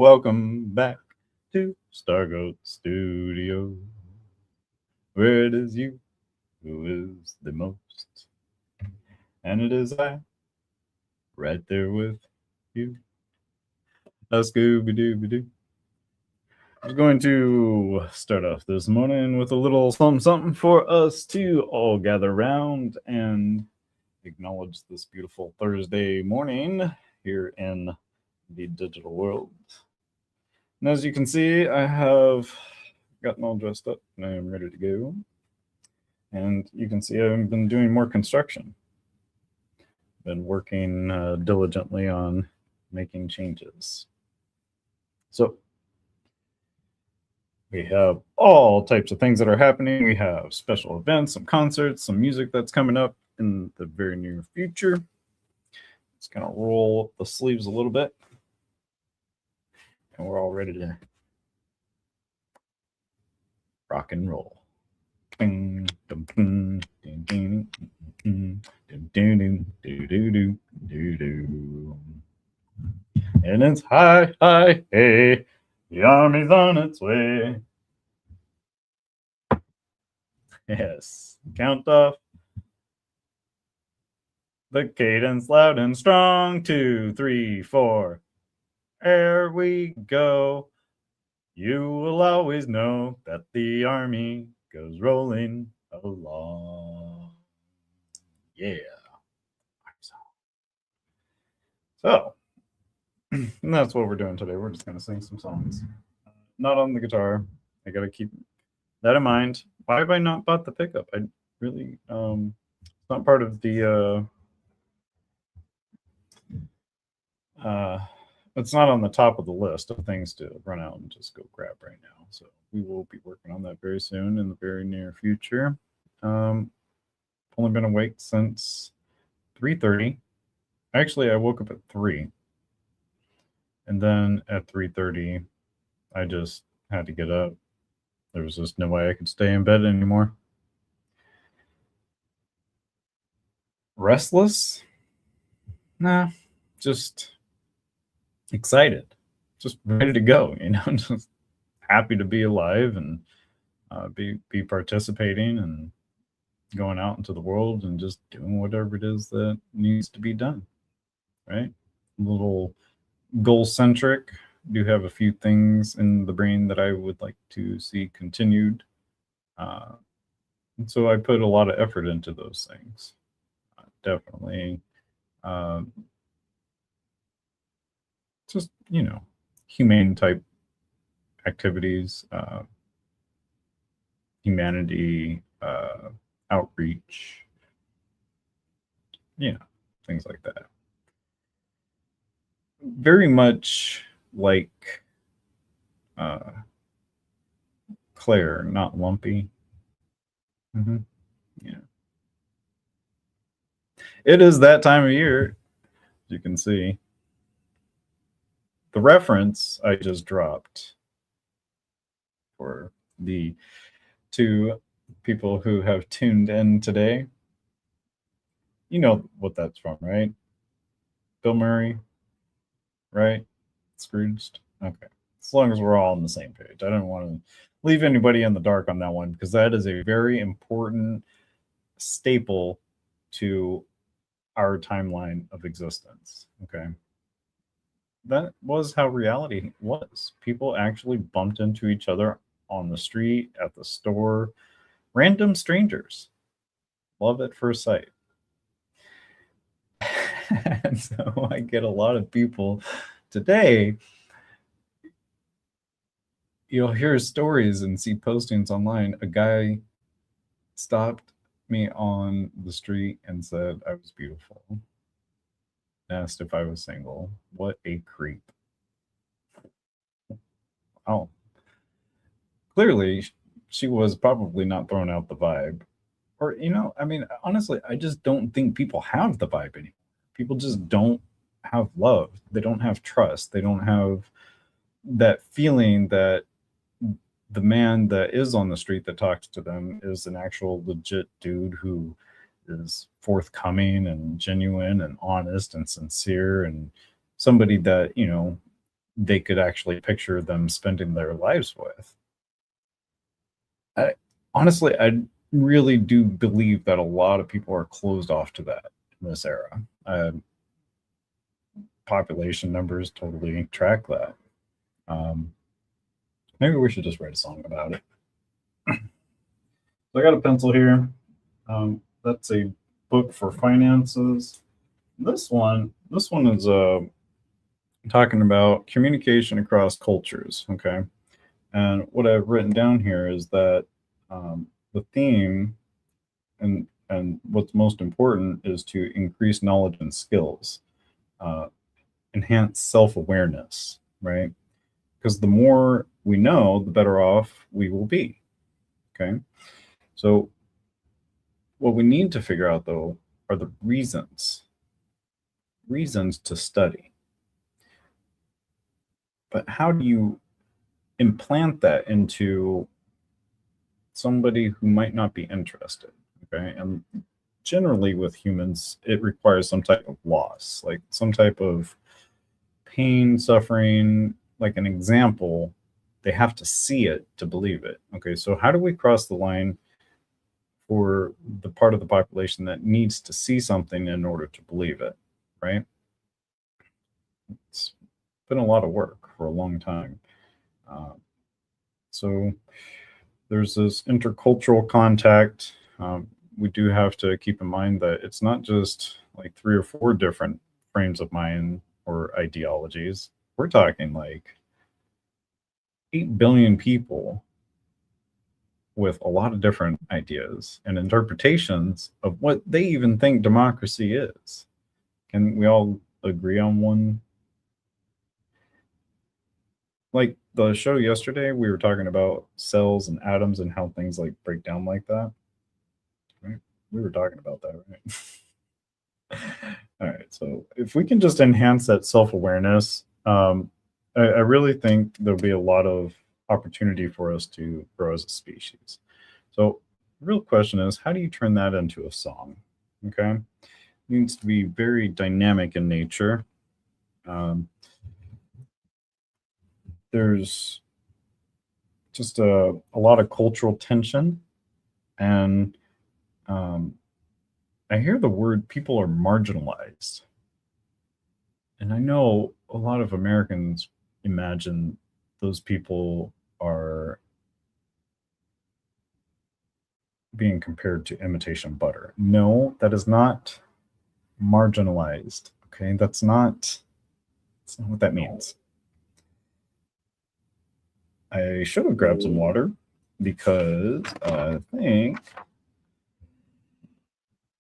Welcome back to Stargoat Studio, where it is you who is the most, and it is I, right there with you. A Scooby Dooby Doo. I was going to start off this morning with a little something something for us to all gather around and acknowledge this beautiful Thursday morning here in the digital world. And as you can see, I have gotten all dressed up and I am ready to go. And you can see I've been doing more construction. Been working diligently on making changes. So we have all types of things that are happening. We have special events, some concerts, some music that's coming up in the very near future. Just gonna roll up the sleeves a little bit. And we're all ready to rock and roll. And it's hi, hi, hey, the army's on its way. Yes, count off the cadence loud and strong. 2, 3, 4. There we go. You will always know that the army goes rolling along. Yeah. So, and that's what we're doing today. We're just going to sing some songs. Not on the guitar. I got to keep that in mind. Why have I not bought the pickup? I really, it's not part of the, it's not on the top of the list of things to run out and just go grab right now. So we will be working on that very soon in the very near future. Only been awake since 3:30. Actually, I woke up at 3. And then at 3:30, I just had to get up. There was just no way I could stay in bed anymore. Restless? Nah, just excited, just ready to go, just happy to be alive and be participating and going out into the world and just doing whatever it is that needs to be done, right? A little goal centric. Do have a few things in the brain that I would like to see continued. And so I put a lot of effort into those things. Definitely. Just, humane type activities, humanity, outreach, things like that. Very much like Claire, not Lumpy. Mm-hmm. Yeah. It is that time of year, as you can see. The reference I just dropped for the 2 people who have tuned in today. You know what that's from, right? Bill Murray, right? Scrooged. Okay. As long as we're all on the same page. I don't want to leave anybody in the dark on that one because that is a very important staple to our timeline of existence. Okay. That was how reality was. People actually bumped into each other on the street, at the store, random strangers. Love at first sight. And so I get a lot of people today. You'll hear stories and see postings online. A guy stopped me on the street and said I was beautiful. Asked if I was single. What a creep. Oh. Clearly, she was probably not throwing out the vibe. Or, honestly, I just don't think people have the vibe anymore. People just don't have love. They don't have trust. They don't have that feeling that the man that is on the street that talks to them is an actual legit dude who is forthcoming and genuine and honest and sincere and somebody that, they could actually picture them spending their lives with. Honestly, I really do believe that a lot of people are closed off to that in this era. Population numbers totally track that. Maybe we should just write a song about it. So I got a pencil here. That's a book for finances. This one is talking about communication across cultures. Okay, and what I've written down here is that the theme and what's most important is to increase knowledge and skills, enhance self-awareness, right? Because the more we know, the better off we will be. Okay, so what we need to figure out though are the reasons to study. But how do you implant that into somebody who might not be interested? Okay, and generally with humans, it requires some type of loss, like some type of pain, suffering. Like an example, they have to see it to believe it. Okay, so how do we cross the line for the part of the population that needs to see something in order to believe it, right? It's been a lot of work for a long time. So there's this intercultural contact. We do have to keep in mind that it's not just like 3 or 4 different frames of mind or ideologies. We're talking like 8 billion people with a lot of different ideas and interpretations of what they even think democracy is. Can we all agree on one? Like the show yesterday, we were talking about cells and atoms and how things like break down like that. Right? We were talking about that, right? All right. So if we can just enhance that self-awareness, I really think there'll be a lot of opportunity for us to grow as a species. So the real question is, how do you turn that into a song? Okay. It needs to be very dynamic in nature. There's just a lot of cultural tension, and I hear the word people are marginalized. And I know a lot of Americans imagine those people are being compared to imitation butter. No, that is not marginalized. Okay, that's not what that means. I should have grabbed some water because I think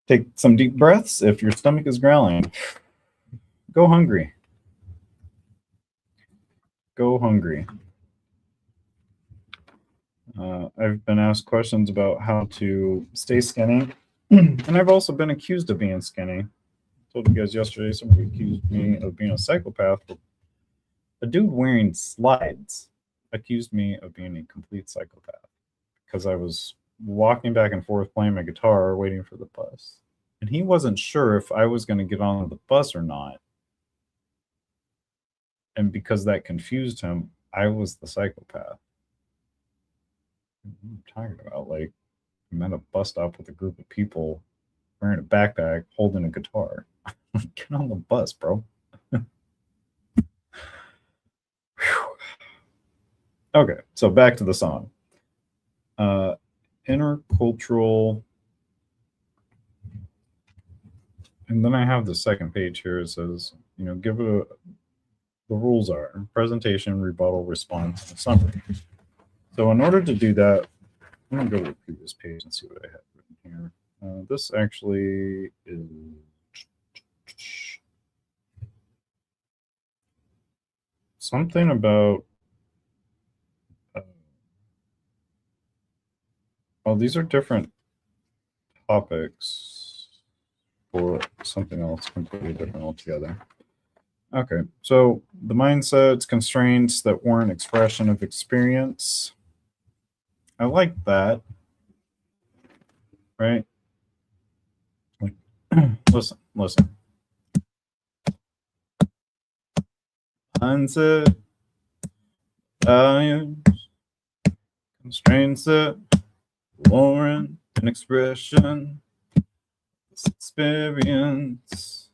take some deep breaths if your stomach is growling. Go hungry. Go hungry. I've been asked questions about how to stay skinny, and I've also been accused of being skinny. I told you guys yesterday somebody accused me of being a psychopath. A dude wearing slides accused me of being a complete psychopath because I was walking back and forth playing my guitar waiting for the bus. And he wasn't sure if I was going to get on the bus or not. And because that confused him, I was the psychopath. I'm talking about, like, I'm at a bus stop with a group of people wearing a backpack, holding a guitar. Get on the bus, bro. Okay, so back to the song. Intercultural. And then I have the second page here. It says, give it a. The rules are presentation, rebuttal, response, and summary. So in order to do that, I'm going to go to the previous page and see what I have written here. This actually is something about. Oh, these are different topics for something else completely different altogether. Okay, so the mindsets, constraints that warrant expression of experience. I like that. Right? Like, listen. Mindset, values, constraints that warrant an expression, this experience,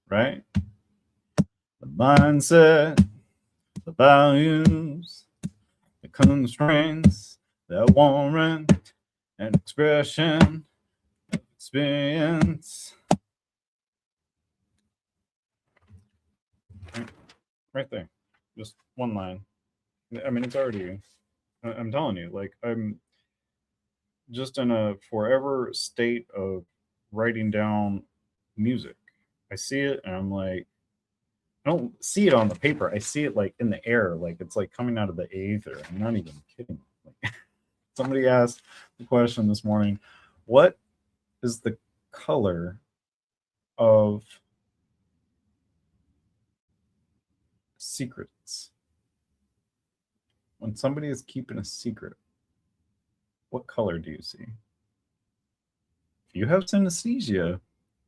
right? The mindset, the values, the constraints that warrant an expression, experience. Right there. Just one line. I mean, it's already, I'm telling you, like, I'm just in a forever state of writing down music. I see it and I'm like, I don't see it on the paper. I see it like in the air, like it's like coming out of the aether. I'm not even kidding. Like, somebody asked the question this morning, what is the color of secrets? When somebody is keeping a secret, what color do you see? If you have synesthesia,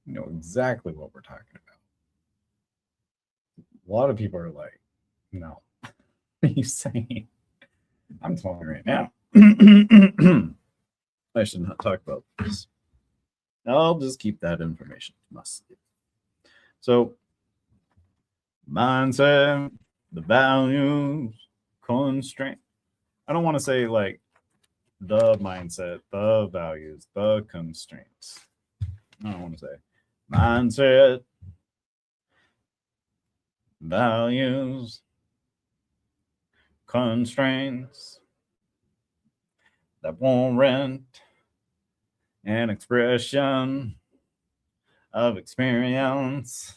you know exactly what we're talking about. A lot of people are like, no, what are you saying? I'm talking right now. I should not talk about this. I'll just keep that information to myself. So, mindset, the values, constraint. I don't want to say like the mindset, the values, the constraints. I don't want to say mindset, values, constraints that warrant an expression of experience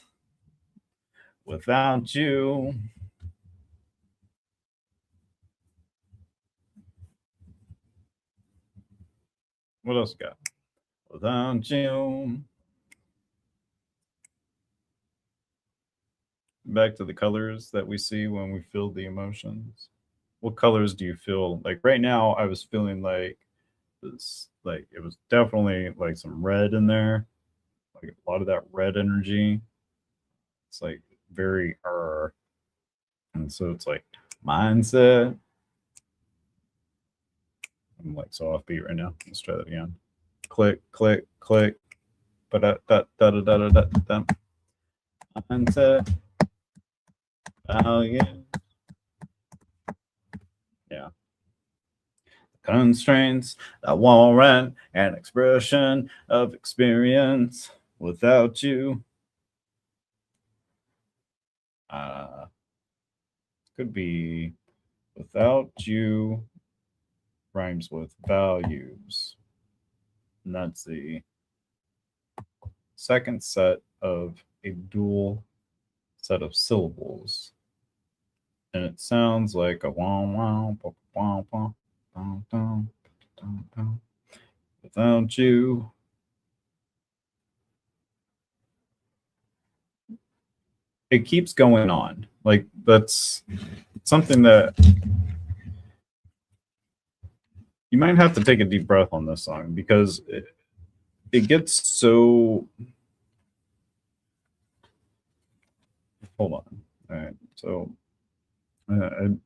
without you. What else you got? Without you. Back to the colors that we see when we feel the emotions. What colors do you feel? Like right now, I was feeling like this, like it was definitely like some red in there, like a lot of that red energy. It's like very and so it's like mindset. I'm like so offbeat right now. Let's try that again. Click, click, click. But mindset. Value. Yeah. Constraints that warrant an expression of experience without you. Could be without you rhymes with values. And that's the second set of a dual set of syllables. And it sounds like a wow wow wow wow wow wow. Without you. It keeps going on. Like that's something that you might have to take a deep breath on this song because it gets so. Hold on. All right. So there's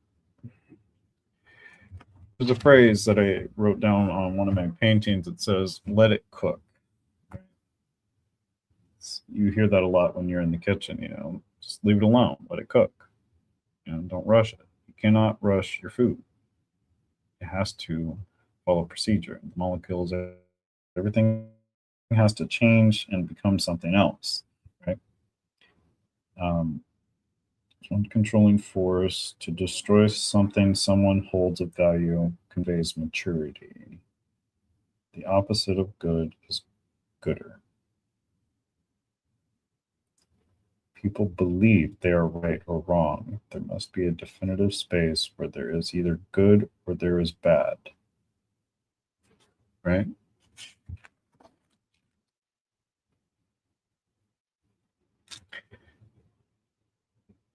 a phrase that I wrote down on one of my paintings. It says, let it cook. You hear that a lot when you're in the kitchen, you know, just leave it alone, let it cook. You know, don't rush it. You cannot rush your food. It has to follow procedure. The molecules, everything has to change and become something else, right? One controlling force to destroy something someone holds of value conveys maturity. The opposite of good is gooder. People believe they are right or wrong. There must be a definitive space where there is either good or there is bad. Right?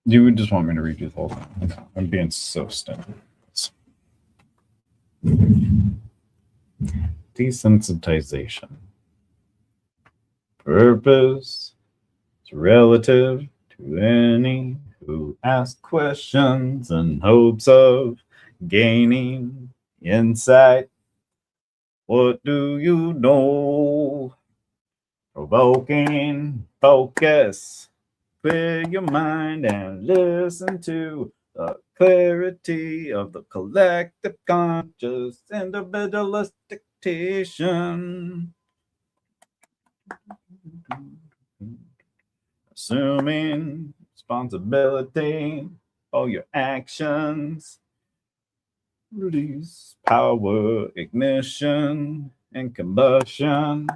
You would just want me to read you the whole thing. I'm being so stupid. Desensitization. Purpose is relative to any who who ask questions in hopes of gaining insight. What do you know? Provoking focus. Clear your mind and listen to the clarity of the collective conscious individualistic dictation. Assuming responsibility for your actions. Release power, ignition, and combustion.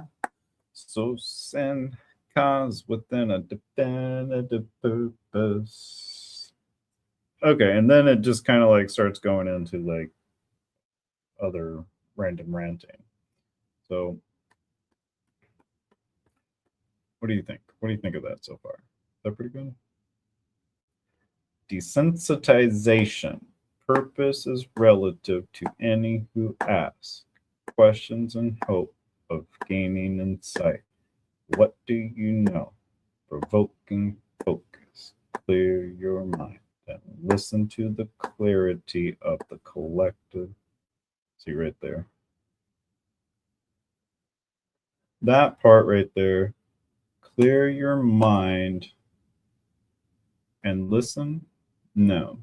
So send cause within a definitive purpose. Okay, and then it just kind of like starts going into like other random ranting. So what do you think? What do you think of that so far? Is that pretty good? Desensitization. Purpose is relative to any who ask questions in hope of gaining insight. What do you know? Provoking focus. Clear your mind and listen to the clarity of the collective. See right there. That part right there. Clear your mind and listen. No.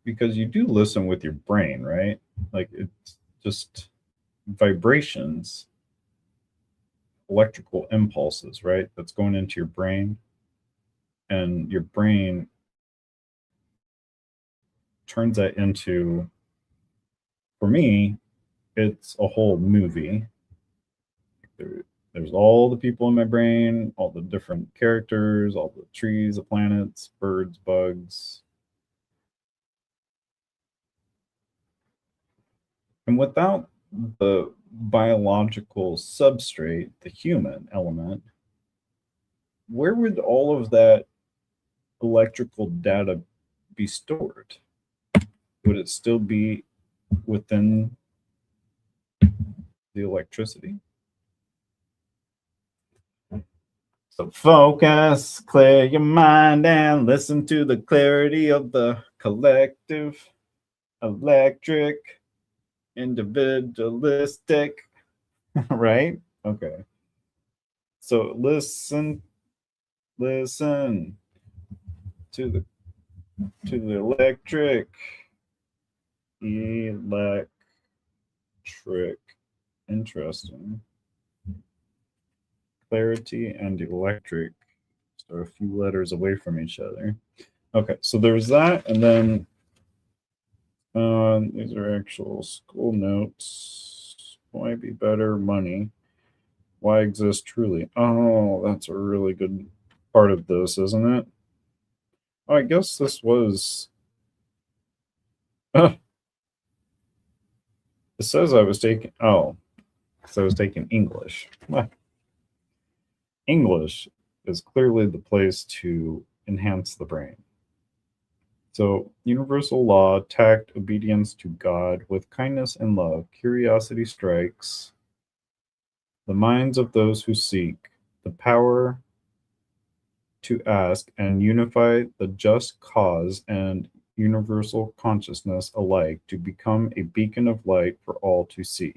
Because you do listen with your brain, right? Like it's just vibrations, electrical impulses, right? That's going into your brain. And your brain turns that into, for me, it's a whole movie. There's all the people in my brain, all the different characters, all the trees, the planets, birds, bugs. And without the biological substrate, the human element, where would all of that electrical data be stored? Would it still be within the electricity? So focus, clear your mind, and listen to the clarity of the collective, electric, individualistic, right? Okay. So listen to the electric. Interesting. Clarity and electric are a few letters away from each other. Okay, so there's that, and then these are actual school notes. Why be better? Money. Why exist truly? Oh, that's a really good part of this, isn't it? Oh, I guess this was. It says I was taking. Oh, because I was taking English. English is clearly the place to enhance the brain. So, universal law, tact, obedience to God, with kindness and love, curiosity strikes the minds of those who seek the power to ask and unify the just cause and universal consciousness alike to become a beacon of light for all to see,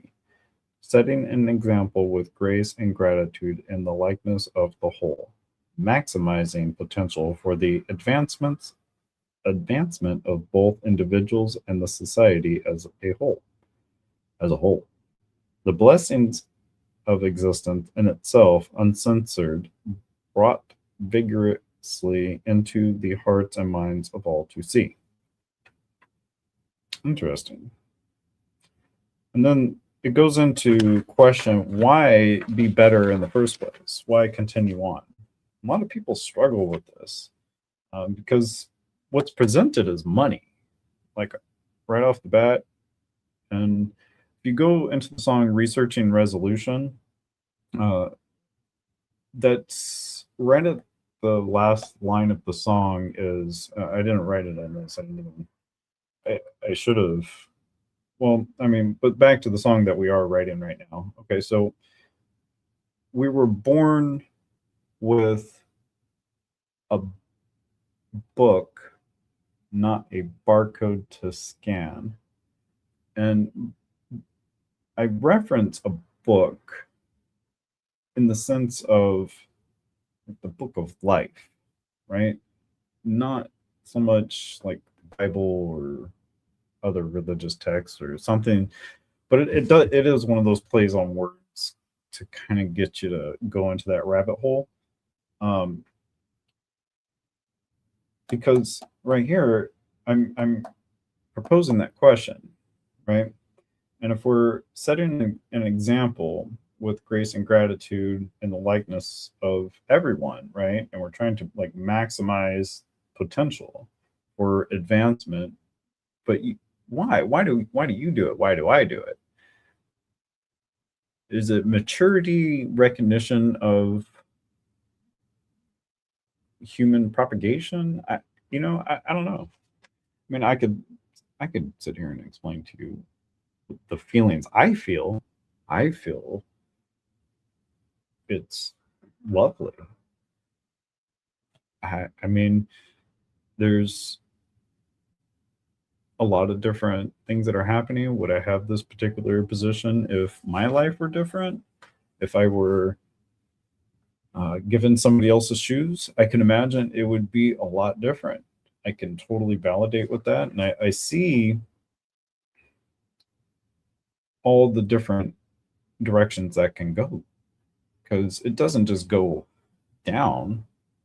setting an example with grace and gratitude in the likeness of the whole, maximizing potential for the advancement of both individuals and the society as a whole. The blessings of existence in itself, uncensored, brought vigorously into the hearts and minds of all to see. Interesting. And then it goes into question, why be better in the first place? Why continue on? A lot of people struggle with this because what's presented is money, like right off the bat. And if you go into the song Researching Resolution, that's right at the last line of the song is, I didn't write it in this. I should have. Well, I mean, but back to the song that we are writing right now. Okay, so we were born with a book, not a barcode to scan. And I reference a book in the sense of the book of life, right? Not so much like the Bible or other religious texts or something, but it is one of those plays on words to kind of get you to go into that rabbit hole. Um, because right here, I'm proposing that question, right? And if we're setting an example with grace and gratitude in the likeness of everyone, right? And we're trying to like maximize potential for advancement, but why? Why do you do it? Why do I do it? Is it maturity, recognition of human propagation? I don't know. I mean, I could sit here and explain to you the feelings I feel. I feel it's lovely. I mean, there's a lot of different things that are happening. Would I have this particular position if my life were different? If I were given somebody else's shoes, I can imagine it would be a lot different. I can totally validate with that. And I see all the different directions that can go because it doesn't just go down,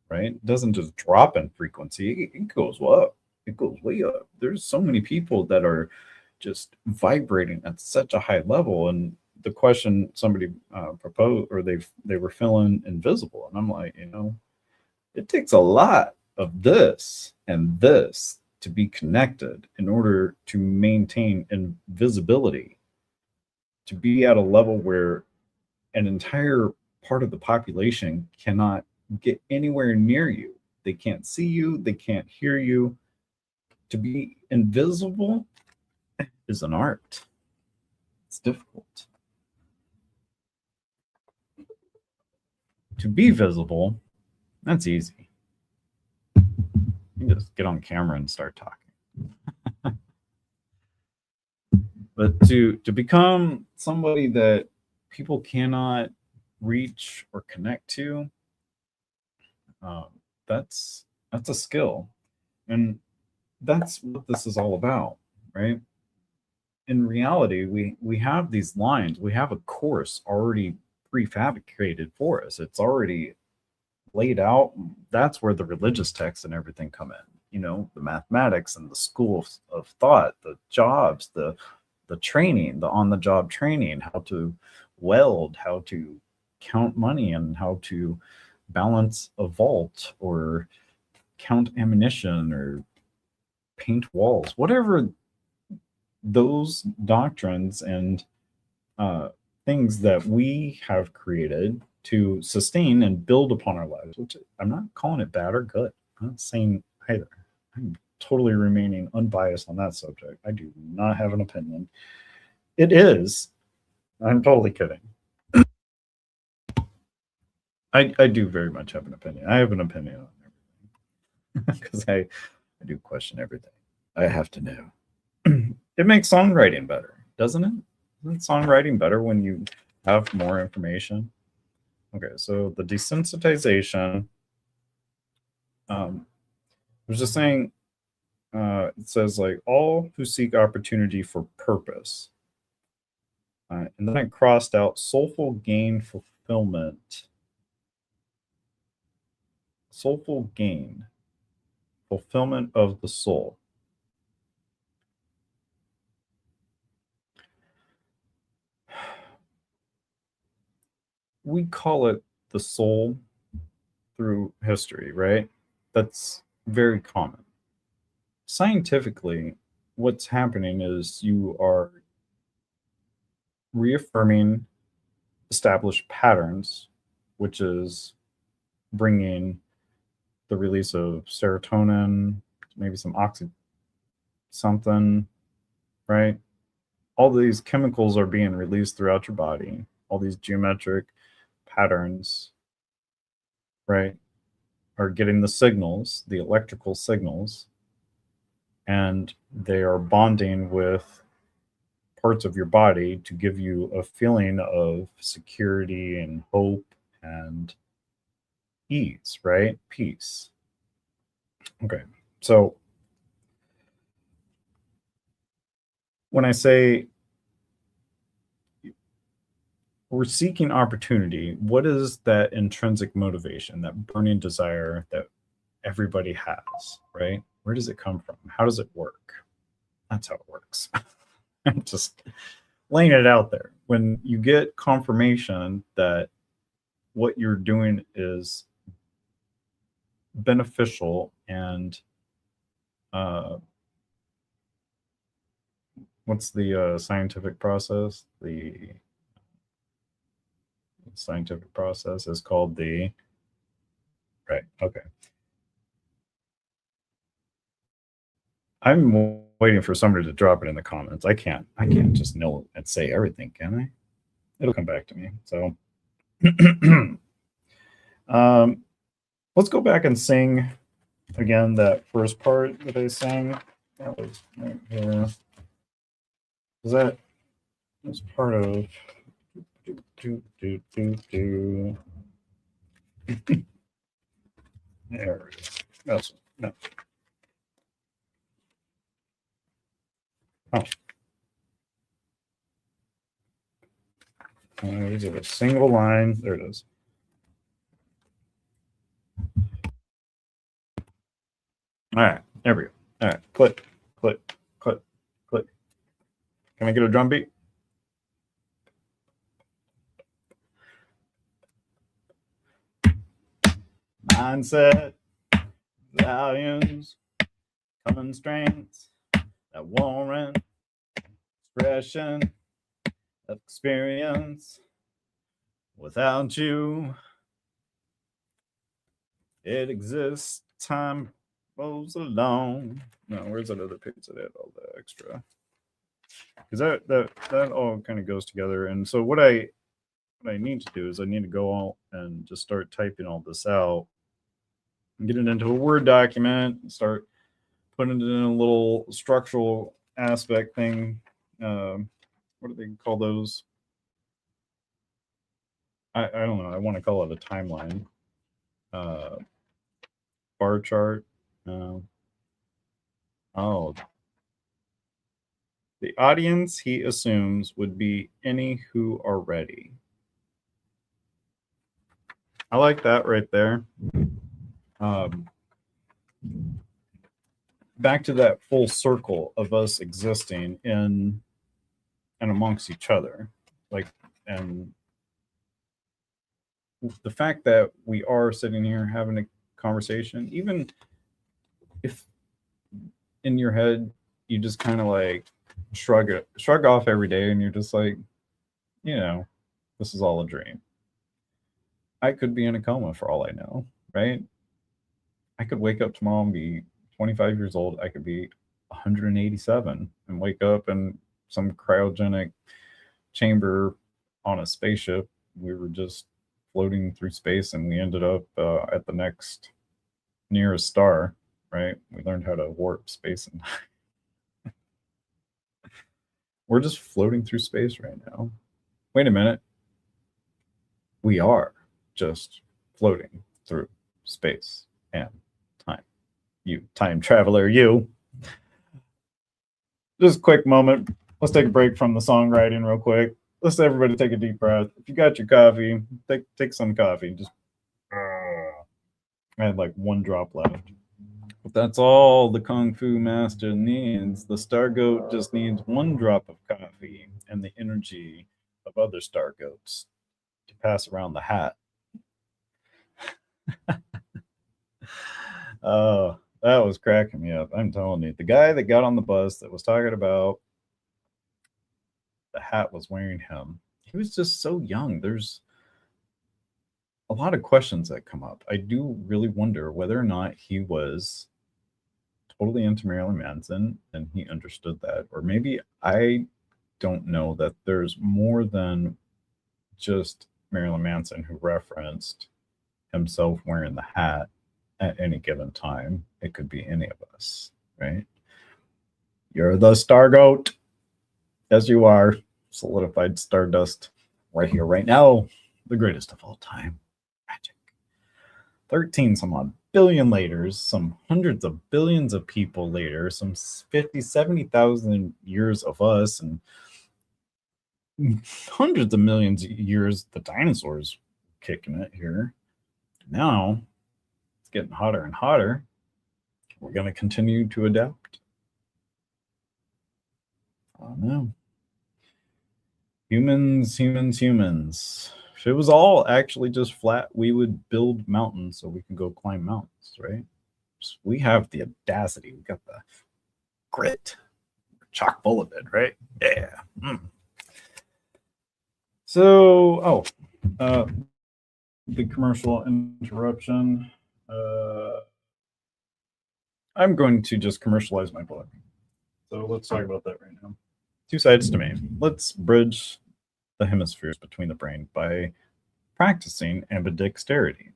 right? It doesn't just drop in frequency, it goes up. It goes way up. There's so many people that are just vibrating at such a high level. And the question somebody proposed, or they were feeling invisible, and I'm like, it takes a lot of this and this to be connected in order to maintain invisibility, to be at a level where an entire part of the population cannot get anywhere near you. They can't see you, they can't hear you. To be invisible is an art. It's difficult. To be visible, that's easy. You can just get on camera and start talking. But to become somebody that people cannot reach or connect to, um, that's a skill, and that's what this is all about, right? In reality, we have these lines, we have a course already prefabricated for us. It's already laid out. That's where the religious texts and everything come in. The mathematics and the schools of thought, the jobs, the training, the on the job training, how to weld, how to count money, and how to balance a vault or count ammunition or paint walls, whatever those doctrines and uh, things that we have created to sustain and build upon our lives, which I'm not calling it bad or good. I'm not saying either. I'm totally remaining unbiased on that subject. I do not have an opinion. It is. I'm totally kidding. I do very much have an opinion. I have an opinion on everything because I do question everything. I have to know. It makes songwriting better, doesn't it? Isn't songwriting better when you have more information? Okay, so the desensitization. I was just saying, it says like all who seek opportunity for purpose. And then I crossed out soulful gain fulfillment. Soulful gain, fulfillment of the soul. We call it the soul through history, right? That's very common. Scientifically, what's happening is you are reaffirming established patterns, which is bringing the release of serotonin, maybe some oxy something, right? All these chemicals are being released throughout your body, all these geometric patterns right, are getting the signals, the electrical signals, and they are bonding with parts of your body to give you a feeling of security and hope and ease, right? Peace. Okay. So when I say we're seeking opportunity, what is that intrinsic motivation, that burning desire that everybody has, right? Where does it come from? How does it work? That's how it works. I'm just laying it out there. When you get confirmation that what you're doing is beneficial and what's the scientific process? The scientific process is called the right. Okay. I'm waiting for somebody to drop it in the comments. I can't just know and say everything, can I? It'll come back to me. So let's go back and sing again that first part that I sang. That was right here. Is that was part of there it is. That's no. Oh. Is it a single line? There it is. All right, there we go. All right, click, click, click, click. Can I get a drum beat? Mindset, values, constraints that warrant expression of experience. Without you, it exists. Time rolls along. No, where's that other page that had all the extra? Because that all kind of goes together. And so what I need to do is I need to go out and just start typing all this out and get it into a Word document and start putting it in a little structural aspect thing. What do they call those? I don't know. I want to call it a timeline. Bar chart. Oh, the audience he assumes would be any who are ready. I like that right there. Back to that full circle of us existing in and amongst each other, like, and the fact that we are sitting here having a conversation, even if in your head you just kind of like shrug off every day, and you're just like, you know, this is all a dream. I could be in a coma for all I know, right? I could wake up tomorrow and be 25 years old. I could be 187 and wake up in some cryogenic chamber on a spaceship. We were just floating through space and we ended up at the next nearest star, right? We learned how to warp space and we're just floating through space right now. Wait a minute. We are just floating through space and time. You time traveler, you. Just a quick moment. Let's take a break from the songwriting real quick. Let's everybody take a deep breath. If you got your coffee, take some coffee. Just I had like one drop left. But that's all the Kung Fu Master needs. The Star Goat just needs one drop of coffee and the energy of other Star Goats to pass around the hat. Oh, that was cracking me up. I'm telling you. The guy that got on the bus that was talking about the hat was wearing him. He was just so young. There's a lot of questions that come up. I do really wonder whether or not he was totally into Marilyn Manson and he understood that. Or maybe I don't know that there's more than just Marilyn Manson who referenced himself wearing the hat at any given time. It could be any of us, right? You're the Star Goat. Yes, you are. Solidified stardust right here, right now. The greatest of all time. Magic. 13 some odd billion later, some hundreds of billions of people later, some 50, 70,000 years of us, and hundreds of millions of years, the dinosaurs kicking it here. Now, it's getting hotter and hotter. We're going to continue to adapt. Oh, no. Humans. If it was all actually just flat, we would build mountains so we can go climb mountains, right? We have the audacity. We got the grit. We're chock full of it, right? Yeah. So, the commercial interruption. I'm going to just commercialize my book. So let's talk about that right now. Two sides to me. Let's bridge the hemispheres between the brain by practicing ambidexterity.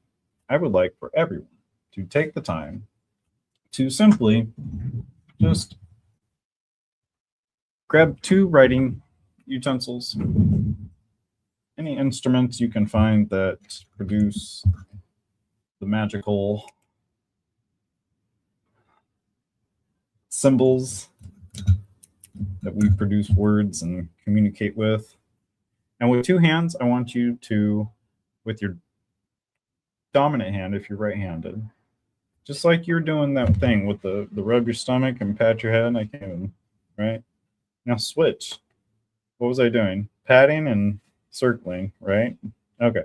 I would like for everyone to take the time to simply just grab two writing utensils, any instruments you can find that produce the magical symbols that we produce words and communicate with. And with two hands, I want you to, with your dominant hand, if you're right-handed, just like you're doing that thing with the rub your stomach and pat your head. I can't even, right? Now switch. What was I doing? Patting and circling, right? Okay.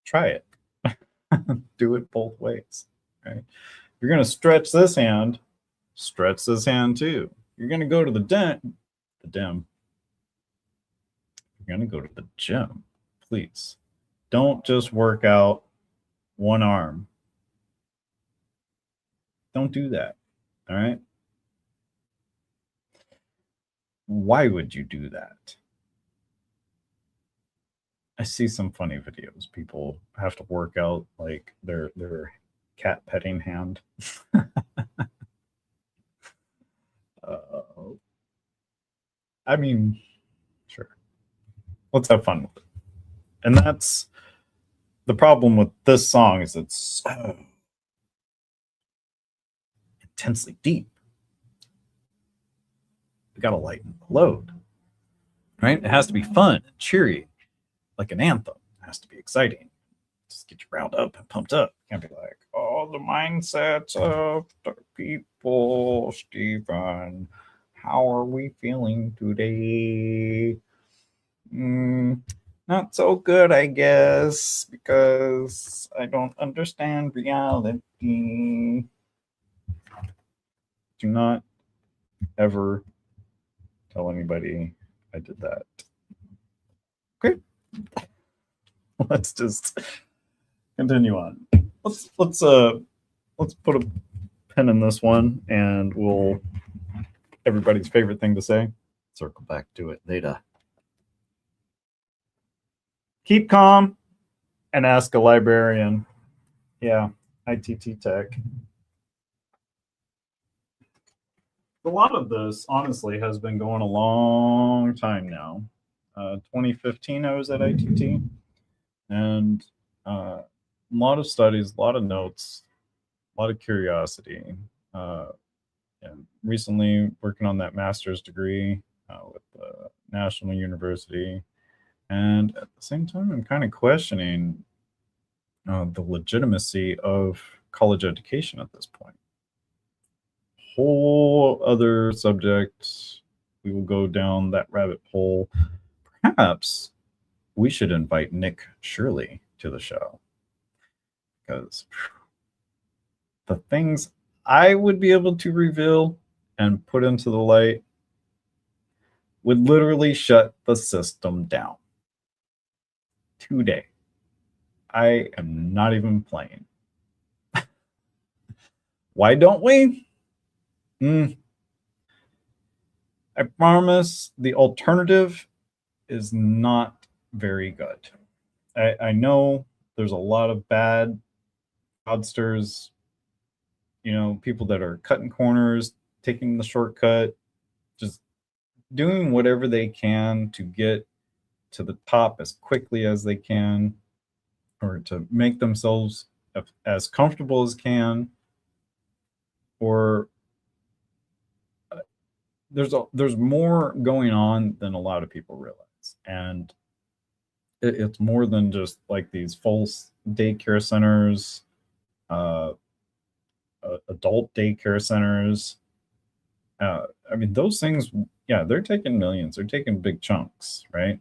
Try it. Do it both ways, right? You're going to stretch this hand too. You're going to go to the gym. You're going to go to the gym. Please don't just work out one arm. Don't do that. All right. Why would you do that? I see some funny videos. People have to work out like their cat petting hand. I mean, sure. Let's have fun with it. And that's the problem with this song, is it's so intensely deep. We gotta lighten the load. Right? It has to be fun and cheery, like an anthem. It has to be exciting. Just get you riled up and pumped up. You can't be like, oh, the mindsets of the people, Stephen. How are we feeling today? Not so good, I guess, because I don't understand reality. Do not ever tell anybody I did that. Okay. Let's just continue on. Let's put a pin in this one, and we'll everybody's favorite thing to say. Circle back to it later. Keep calm and ask a librarian. Yeah, ITT Tech. A lot of this, honestly, has been going a long time now. 2015, I was at ITT, and a lot of studies, a lot of notes, a lot of curiosity. And recently, working on that master's degree with the National University. And at the same time, I'm kind of questioning the legitimacy of college education at this point. Whole other subject. We will go down that rabbit hole. Perhaps we should invite Nick Shirley to the show, because the things I would be able to reveal and put into the light would literally shut the system down today. I am not even playing. Why don't we? I promise the alternative is not very good. I know There's a lot of bad fraudsters, people that are cutting corners, taking the shortcut, just doing whatever they can to get to the top as quickly as they can, or to make themselves as comfortable as can, or there's more going on than a lot of people realize, and it's more than just like these false daycare centers, uh, adult daycare centers. I mean, those things, yeah, they're taking millions, they're taking big chunks, right?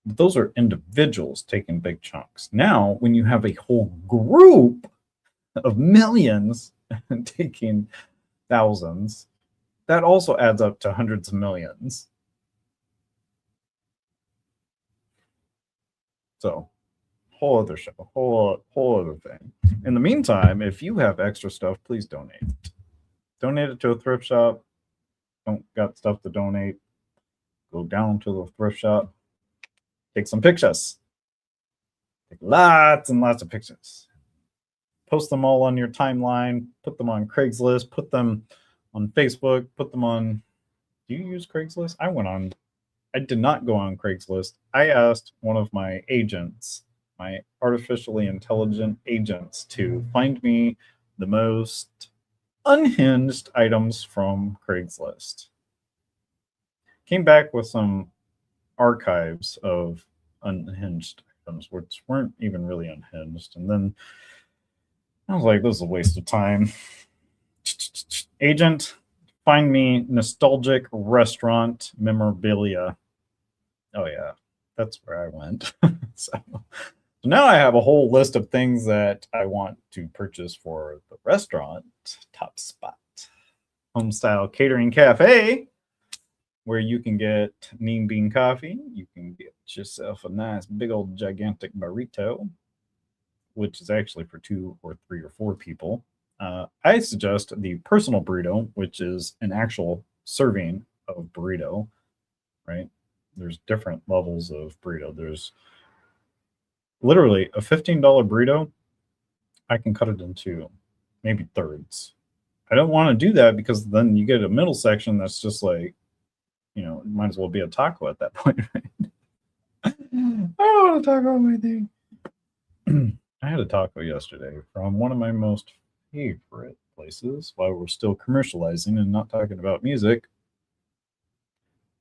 But those are individuals taking big chunks. Now, when you have a whole group of millions taking thousands, that also adds up to hundreds of millions. So, whole other show, whole other thing. In the meantime, if you have extra stuff, please donate it. Donate it to a thrift shop. Don't got stuff to donate, go down to the thrift shop, take some pictures. Take lots and lots of pictures. Post them all on your timeline, put them on Craigslist, put them on Facebook, put them on. Do you use Craigslist? I did not go on Craigslist. I asked one of my agents, my artificially intelligent agents, to find me the most unhinged items from Craigslist. Came back with some archives of unhinged items, which weren't even really unhinged. And then I was like, this is a waste of time. Agent, find me nostalgic restaurant memorabilia. Oh, yeah, that's where I went. So now I have a whole list of things that I want to purchase for the restaurant, Top Spot Homestyle Catering Cafe, where you can get Mean Bean coffee. You can get yourself a nice big old gigantic burrito, which is actually for 2 or 3 or 4 people. I suggest the personal burrito, which is an actual serving of burrito, right? There's different levels of burrito. There's literally a $15 burrito. I can cut it into maybe thirds. I don't want to do that because then you get a middle section that's just like, it might as well be a taco at that point, right? I don't want to taco on my thing. I had a taco yesterday from one of my most favorite places while we're still commercializing and not talking about music.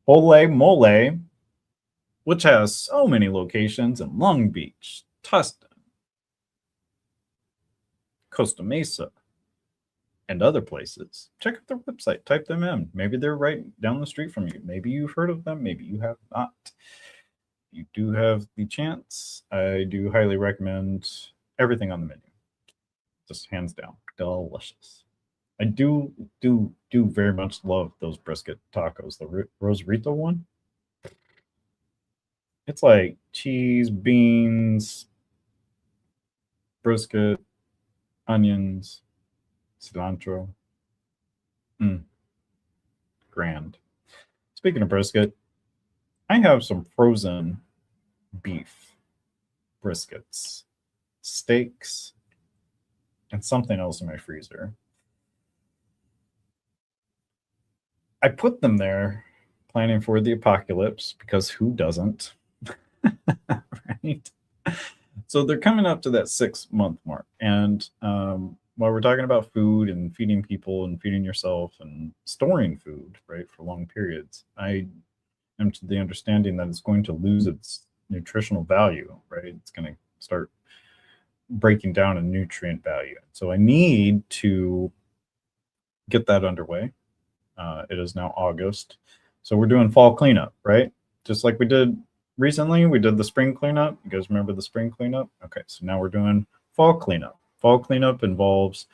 Ole Mole, which has so many locations in Long Beach, Tustin, Costa Mesa, and other places. Check out their website, type them in. Maybe they're right down the street from you. Maybe you've heard of them, maybe you have not. You do have the chance. I do highly recommend everything on the menu. Just hands down, delicious. I do very much love those brisket tacos. The Rosarito one. It's like cheese, beans, brisket, onions, cilantro. Grand. Speaking of brisket, I have some frozen beef briskets, steaks, and something else in my freezer. I put them there planning for the apocalypse because who doesn't? Right? So they're coming up to that 6-month mark. And while we're talking about food and feeding people and feeding yourself and storing food, right, for long periods, I am to the understanding that it's going to lose its nutritional value, right? It's going to start breaking down in nutrient value. So I need to get that underway. It is now August. So we're doing fall cleanup, right? Just like we did recently, we did the spring cleanup. You guys remember the spring cleanup? Okay, so now we're doing fall cleanup. Fall cleanup involves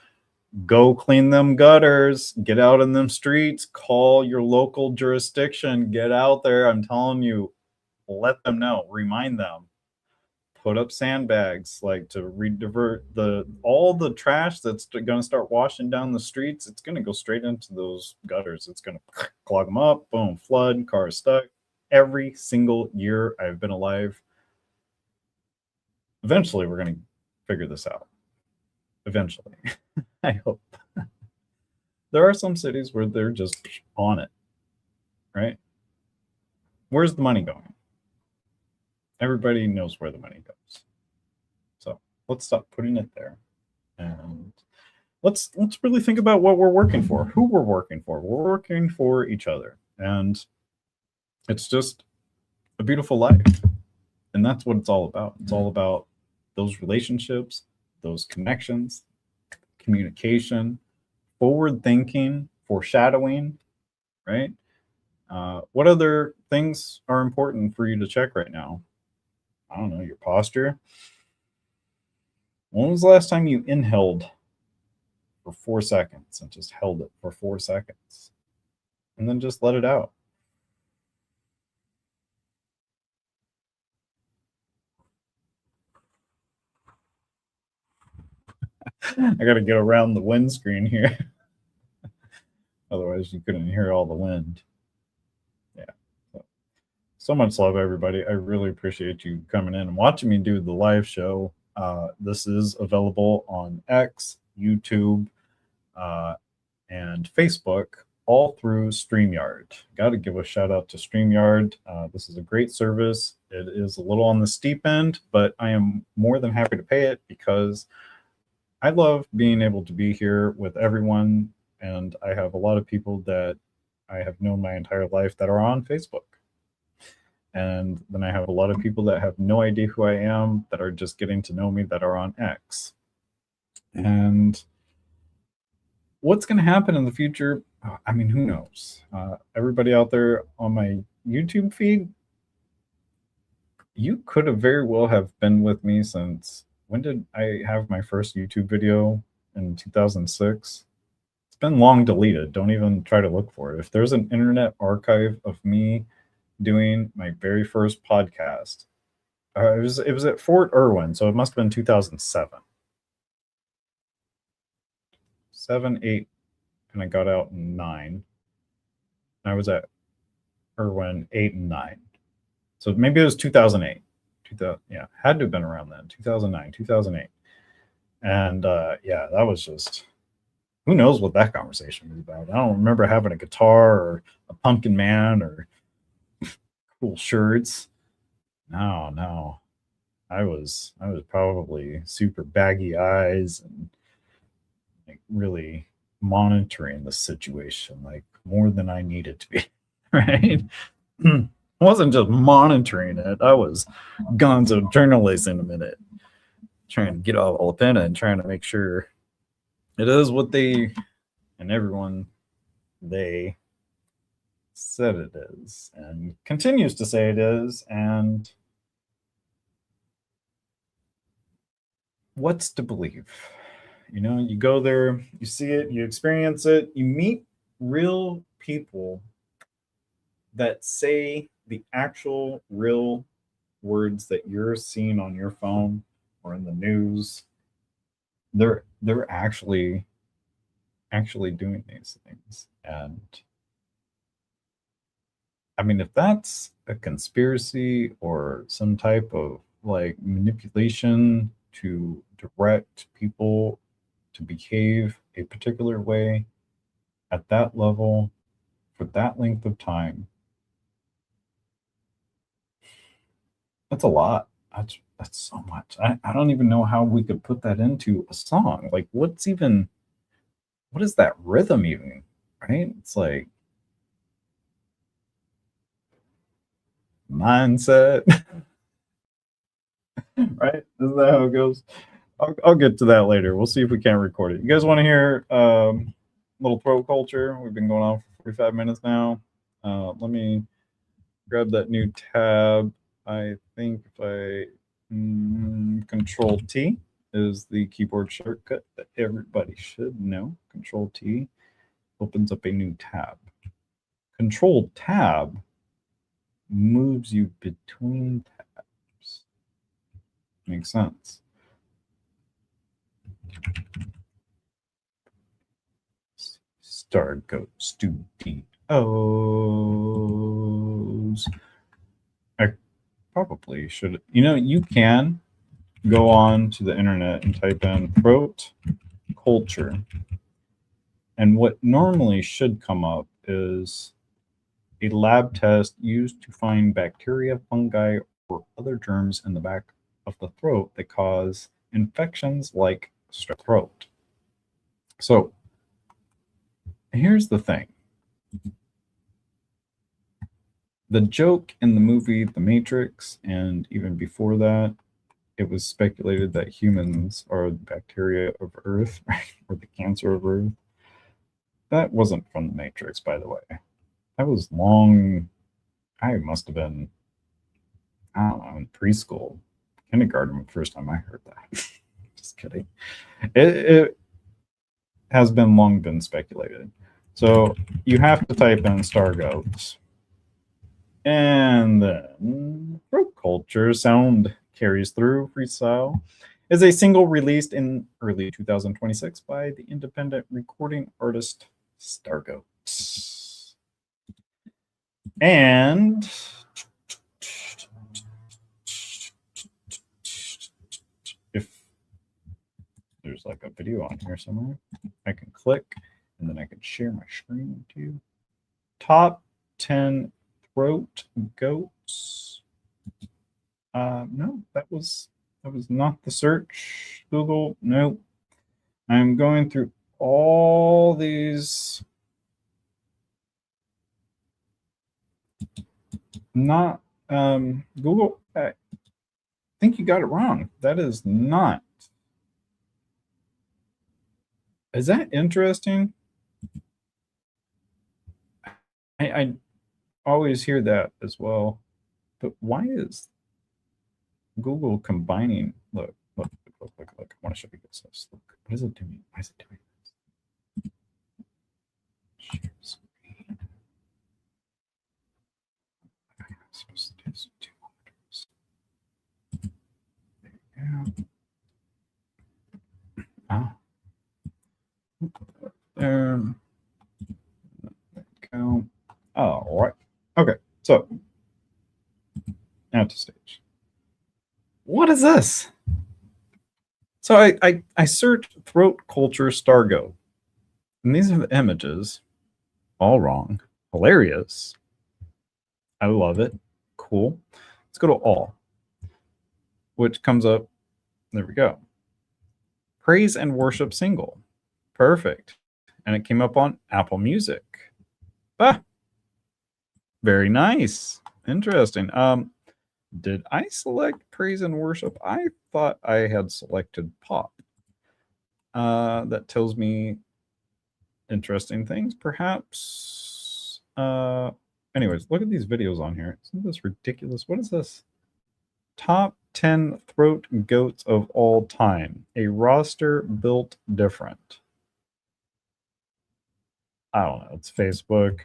go clean them gutters, get out in them streets, call your local jurisdiction, get out there. I'm telling you, let them know, remind them, put up sandbags, like to redivert all the trash that's going to start washing down the streets. It's going to go straight into those gutters. It's going to clog them up, boom, flood, cars stuck. Every single year I've been alive, Eventually, we're going to figure this out. Eventually, I hope. There are some cities where they're just on it, right? Where's the money going? Everybody knows where the money goes. So let's stop putting it there, and let's really think about what we're working for, who we're working for. We're working for each other, and it's just a beautiful life. And that's what it's all about. It's all about those relationships, those connections, communication, forward thinking, foreshadowing, right? What other things are important for you to check right now? I don't know, your posture. When was the last time you inhaled for 4 seconds and just held it for 4 seconds and then just let it out? I got to get around the windscreen here. Otherwise, you couldn't hear all the wind. Yeah. So much love, everybody. I really appreciate you coming in and watching me do the live show. This is available on X, YouTube, and Facebook, all through StreamYard. Got to give a shout out to StreamYard. This is a great service. It is a little on the steep end, but I am more than happy to pay it because I love being able to be here with everyone. And I have a lot of people that I have known my entire life that are on Facebook. And then I have a lot of people that have no idea who I am, that are just getting to know me, that are on X. And what's going to happen in the future? I mean, who knows? Everybody out there on my YouTube feed, you could have very well have been with me since, when did I have my first YouTube video? In 2006. It's been long deleted. Don't even try to look for it. If there's an internet archive of me doing my very first podcast, it was at Fort Irwin, so it must have been 2007. 7, 8, and I got out in 9. I was at Irwin 8 and 9. So maybe it was 2008. 2000, yeah, had to have been around then. 2009, 2008. And yeah, that was just, who knows what that conversation was about. I don't remember having a guitar or a pumpkin man or cool shirts. No. I was probably super baggy eyes and like really monitoring the situation, like more than I needed to be. Right? I wasn't just monitoring it. I was gonzo journalism in a minute, trying to get all up in it and trying to make sure it is what they and everyone they said it is and continues to say it is. And what's to believe? You know, you go there, you see it, you experience it, you meet real people that say the actual real words that you're seeing on your phone or in the news. They're actually doing these things. And I mean, if that's a conspiracy or some type of like manipulation to direct people to behave a particular way at that level for that length of time, that's a lot. That's so much. I don't even know how we could put that into a song. Like, what is that rhythm even? Right? It's like mindset. Right? Isn't that how it goes? I'll get to that later. We'll see if we can't record it. You guys want to hear little throat culture? We've been going on for 45 minutes now. Let me grab that new tab. I think if I Control T is the keyboard shortcut that everybody should know. Control T opens up a new tab. Control Tab moves you between tabs. Makes sense. Stargoat Studios. I probably should. You know, you can go on to the internet and type in throat culture. And what normally should come up is a lab test used to find bacteria, fungi, or other germs in the back of the throat that cause infections like strep throat. So here's the thing. The joke in the movie The Matrix, and even before that, it was speculated that humans are the bacteria of Earth, right? Or the cancer of Earth. That wasn't from The Matrix, by the way. That was long. I must have been, I don't know, in preschool, kindergarten, the first time I heard that. Just kidding. It has been long been speculated. So you have to type in Stargoats. And then throat culture sound carries through freestyle is a single released in early 2026 by the independent recording artist Stargoats. And if there's like a video on here somewhere, I can click and then I can share my screen with you. Top 10 throat goats. No, that was not the search. Google, nope. I'm going through all these. Not Google. I think you got it wrong. That is not. Is that interesting? I always hear that as well. But why is Google combining? Look. I want to show you this. Look, what is it doing? Why is it doing this? Share screen. I'm supposed to do this 2 monitors. There you go. There we go. All right. Okay. So now to stage. What is this? So I searched throat culture Stargoat, and these are the images. All wrong. Hilarious. I love it. Cool. Let's go to all, which comes up. There we go. Praise and worship single. Perfect. And it came up on Apple Music. Ah, very nice. Interesting. Did I select praise and worship? I thought I had selected pop. That tells me interesting things, perhaps. Anyways, look at these videos on here. Isn't this ridiculous? What is this? Top 10 throat goats of all time. A roster built different. I don't know. It's Facebook.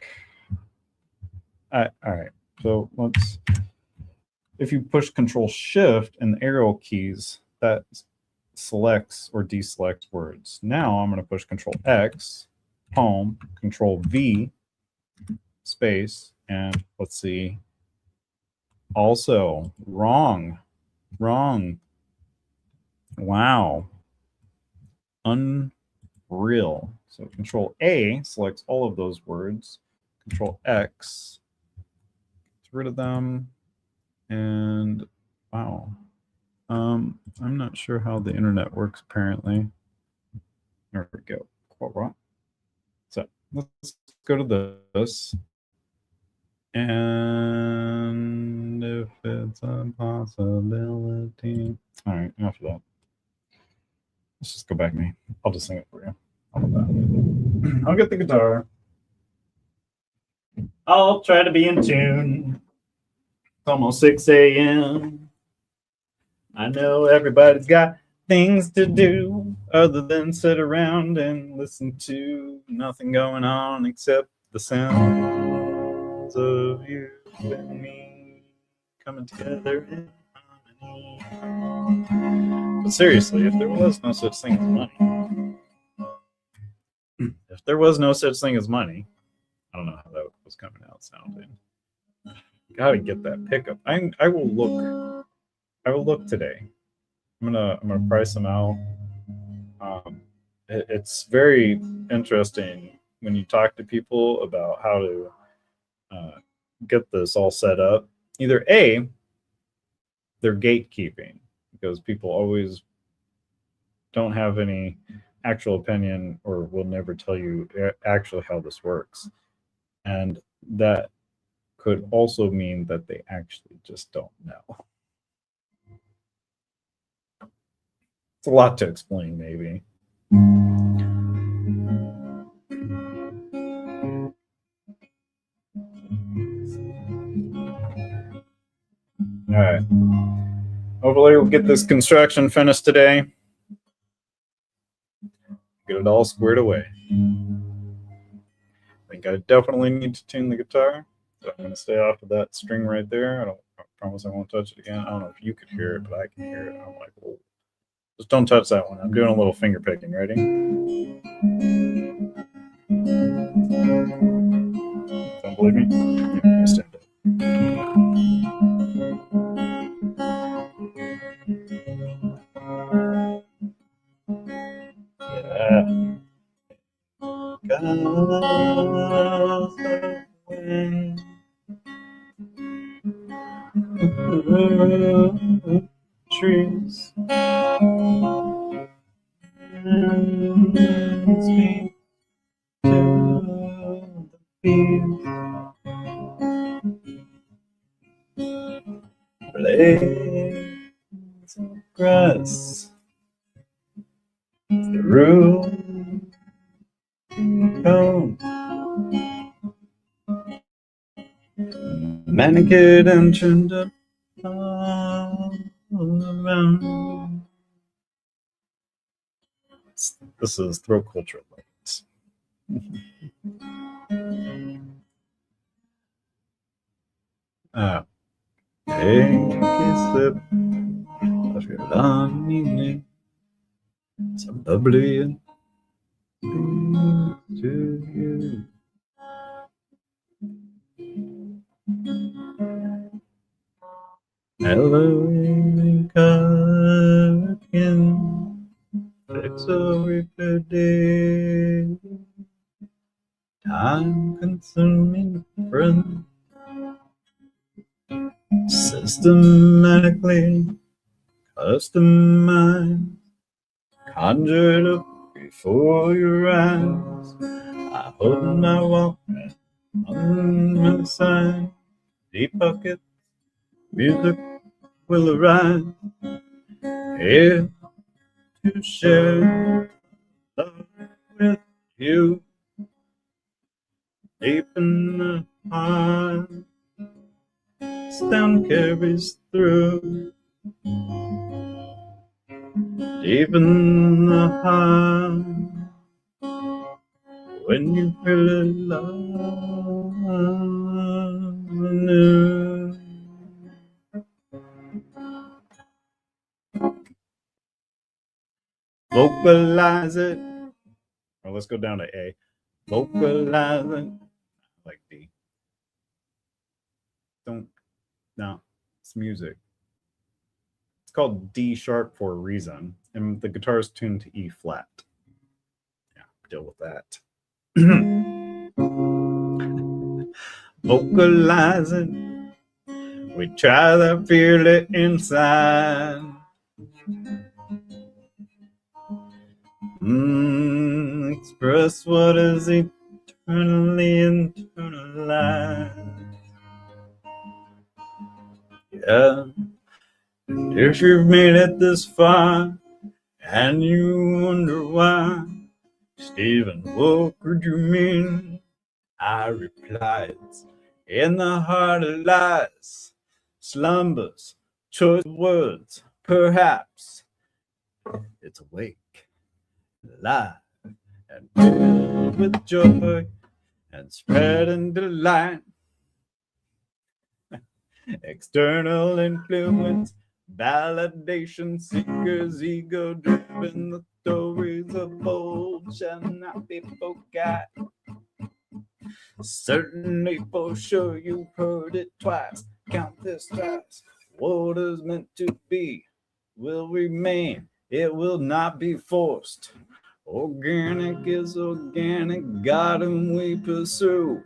All right. So let's. If you push Control Shift and the arrow keys, that selects or deselects words. Now I'm going to push Control X, home, Control V, space, and let's see. Also, wrong. Wow. Unreal. So Control A selects all of those words. Control X gets rid of them. And wow. I'm not sure how the internet works apparently. There we go. So let's go to this. And if it's a possibility. All right, enough of that. Let's just go back to me. I'll just sing it for you. How about that? I'll get the guitar. I'll try to be in tune. It's almost 6 a.m. I know everybody's got things to do other than sit around and listen to nothing going on except the sounds of you and me coming together in harmony. But seriously, if there was no such thing as money, I don't know how that was coming out sounding. Gotta get that pickup. I will look today. I'm gonna price them out. It's very interesting when you talk to people about how to get this all set up. Either A, they're gatekeeping because people always don't have any actual opinion or will never tell you actually how this works. And that could also mean that they actually just don't know. It's a lot to explain, maybe. All right. Hopefully, we'll get this construction finished today. Get it all squared away. I think I definitely need to tune the guitar. So I'm going to stay off of that string right there. I promise I won't touch it again. I don't know if you could hear it, but I can hear it. I'm like, whoa. Just don't touch that one. I'm doing a little finger picking. Ready? Don't believe me? Yeah, stand up. Yeah. Trees. Speak to the field. Blades of grass. The room comes. Manicured and turned up all around. This is throat culture lights. Take a sip of your long evening. So lovely and sweet to you. Hello, again. Fix every day. Time consuming friend. Systematically customized. Conjured up before your eyes. I hold my Walkman on my side. Deep pocket music will arise. Here to share love with you. Deep in the heart, sound carries through. Deep in the heart, when you feel love anew. Vocalize it. Or let's go down to A. Vocalize it. Like D. Don't. No, it's music. It's called D sharp for a reason, and the guitar is tuned to E flat. Yeah, deal with that. Vocalizing, we try to feel it inside. Express what is eternally internalized. Yeah, and if you've made it this far and you wonder why, Stephen, what could you mean? I replied, in the heart of lies, slumbers, choice words, perhaps. It's awake, alive, and filled with joy and spreading delight. External influence, validation seekers, ego driven, the stories of old shall not be forgot. Certainly for sure you've heard it twice. Count this twice. What is meant to be will remain. It will not be forced. Organic is organic, God and we pursue.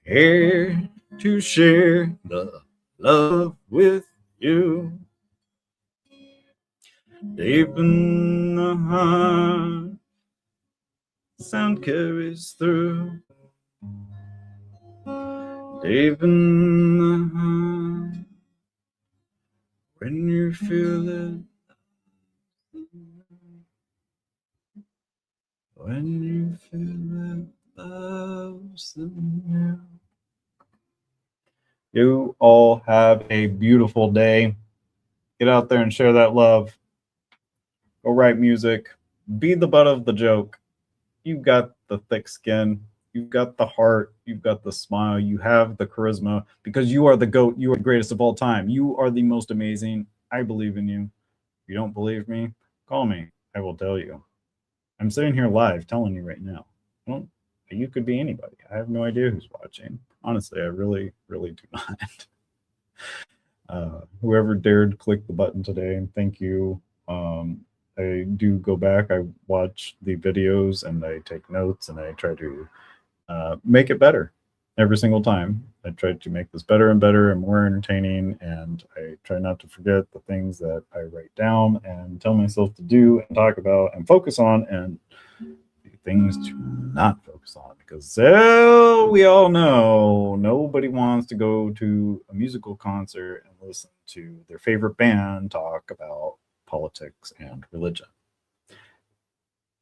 Here to share the love with you. Deep in the heart, sound carries through. Deep in the heart, when you feel it, when you feel it, love's the new. You all have a beautiful day. Get out there and share that love. Go write music. Be the butt of the joke. You've got the thick skin. You've got the heart. You've got the smile. You have the charisma because you are the GOAT. You are the greatest of all time. You are the most amazing. I believe in you. If you don't believe me, call me. I will tell you. I'm sitting here live telling you right now. Well, you could be anybody. I have no idea who's watching. Honestly, I really, really do not. Whoever dared click the button today, thank you. I do go back, I watch the videos, and I take notes, and I try to make it better every single time. I try to make this better and better and more entertaining, and I try not to forget the things that I write down and tell myself to do and talk about and focus on, and the things to not focus on, because we all know nobody wants to go to a musical concert and listen to their favorite band talk about politics and religion.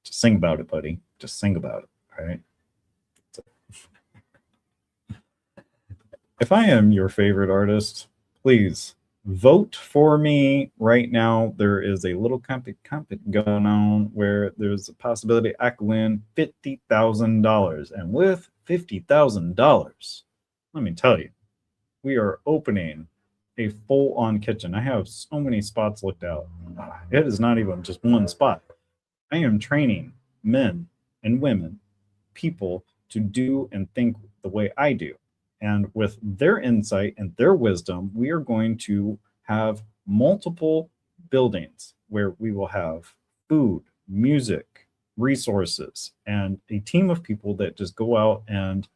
Just sing about it, buddy. Just sing about it, right? If I am your favorite artist, please vote for me right now. There is a little company going on where there's a possibility I could win $50,000. And with $50,000, let me tell you, we are opening a full-on kitchen. I have so many spots looked out. It is not even just one spot. I am training men and women, people, to do and think the way I do. And with their insight and their wisdom, we are going to have multiple buildings where we will have food, music, resources, and a team of people that just go out and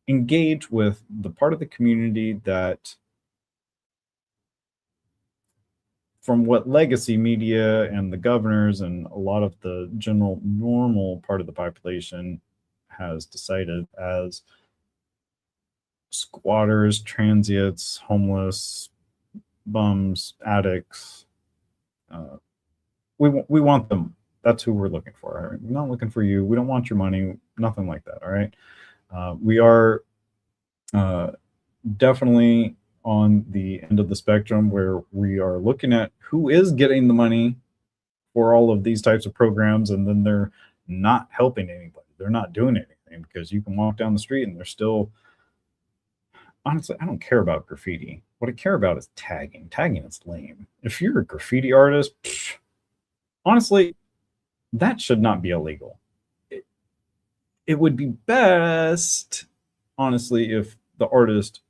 engage with the part of the community that, from what legacy media and the governors and a lot of the general normal part of the population has decided as squatters, transients, homeless, bums, addicts. We want them. That's who we're looking for. Right? We're not looking for you. We don't want your money. Nothing like that. All right. We are definitely on the end of the spectrum where we are looking at who is getting the money for all of these types of programs, and then they're not helping anybody. They're not doing anything, because you can walk down the street and they're still, honestly, I don't care about graffiti. What I care about is tagging. Tagging is lame. If you're a graffiti artist, honestly, that should not be illegal. It would be best, honestly, if the artist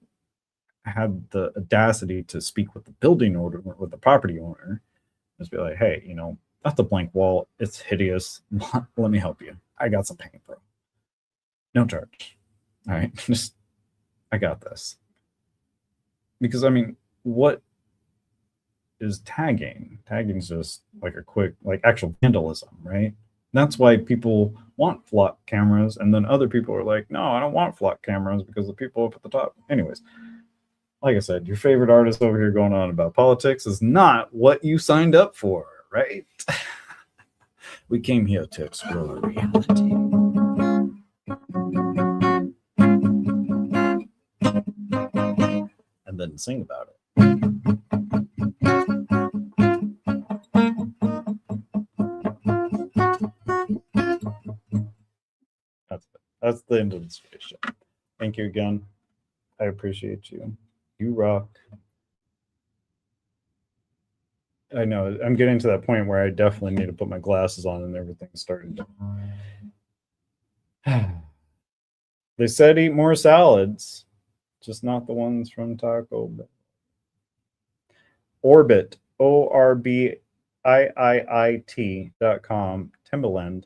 had the audacity to speak with the building owner, with the property owner, just be like, hey, that's a blank wall. It's hideous. Let me help you. I got some paint, bro. No charge. All right. Just, I got this. Because, I mean, what is tagging? Tagging is just like a quick, like actual vandalism, right? That's why people want flock cameras. And then other people are like, no, I don't want flock cameras because the people up at the top. Anyways, like I said, your favorite artist over here going on about politics is not what you signed up for, right? We came here to explore reality. And then sing about it. That's the end of the space show. Thank you again. I appreciate you. You rock. I know I'm getting to that point where I definitely need to put my glasses on and everything's starting to. They said eat more salads, just not the ones from Taco Bell. Orbit, ORBIIIT.com, Timbaland,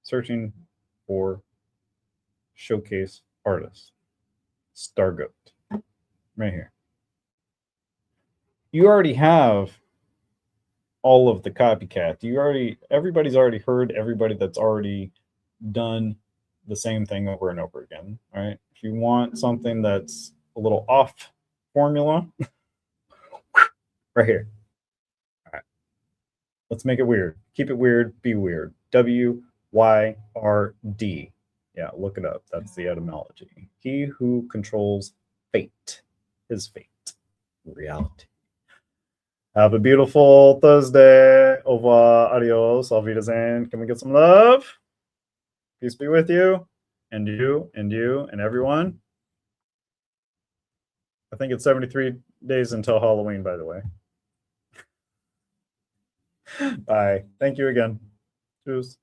searching for showcase artist. Stargoat. Right here. You already have all of the copycat. Everybody's already heard everybody that's already done the same thing over and over again. All right. If you want something that's a little off formula, right here. All right. Let's make it weird. Keep it weird. Be weird. WYRD. Yeah, look it up. That's the etymology. He who controls fate, his fate, reality. Have a beautiful Thursday. Au revoir. Adios. Auf Wiedersehen. Can we get some love? Peace be with you, and you, and you, and everyone. I think it's 73 days until Halloween, by the way. Bye. Thank you again. Tschüss.